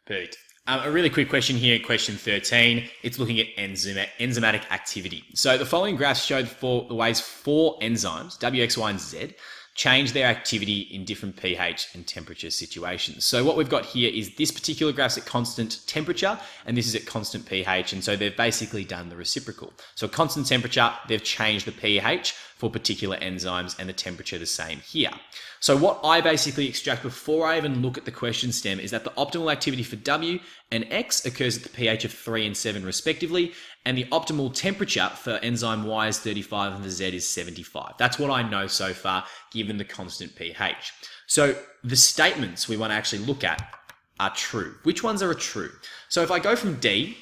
Perfect. A really quick question here, question 13. It's looking at enzymatic activity. So the following graphs show the ways four enzymes, W, X, Y, and Z, change their activity in different pH and temperature situations. So what we've got here is this particular graph's at constant temperature, and this is at constant pH, and so they've basically done the reciprocal. So at constant temperature, they've changed the pH for particular enzymes, and the temperature the same here. So what I basically extract before I even look at the question stem is that the optimal activity for W and X occurs at the pH of 3 and 7 respectively, and the optimal temperature for enzyme Y is 35 and for Z is 75. That's what I know so far, given the constant pH. So the statements we want to actually look at are true. Which ones are true? So if I go from D,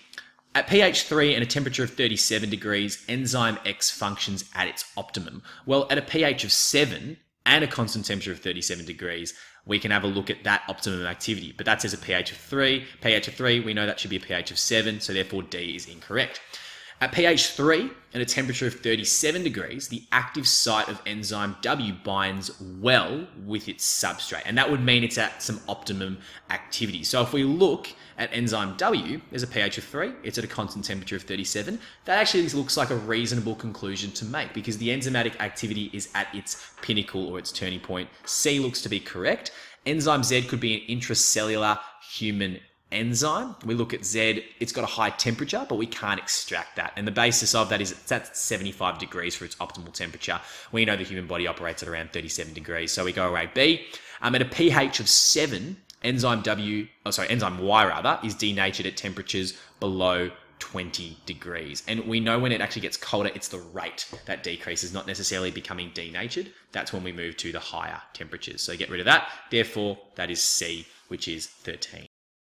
at pH 3 and a temperature of 37 degrees, enzyme X functions at its optimum. Well, at a pH of 7 and a constant temperature of 37 degrees, we can have a look at that optimum activity. But that says a pH of 3. pH of 3, we know that should be a pH of 7, so therefore D is incorrect. At pH 3 and a temperature of 37 degrees, the active site of enzyme W binds well with its substrate, and that would mean it's at some optimum activity. So if we look at enzyme W, there's a pH of 3, it's at a constant temperature of 37. That actually looks like a reasonable conclusion to make because the enzymatic activity is at its pinnacle or its turning point. C looks to be correct. Enzyme Z could be an intracellular human enzyme. We look at Z, it's got a high temperature, but we can't extract that. And the basis of that is it's at 75 degrees for its optimal temperature. We know the human body operates at around 37 degrees, so we go away B. At a pH of 7, enzyme Y rather, is denatured at temperatures below 20 degrees. And we know when it actually gets colder, it's the rate that decreases, not necessarily becoming denatured. That's when we move to the higher temperatures. So get rid of that. Therefore, that is C, which is 13.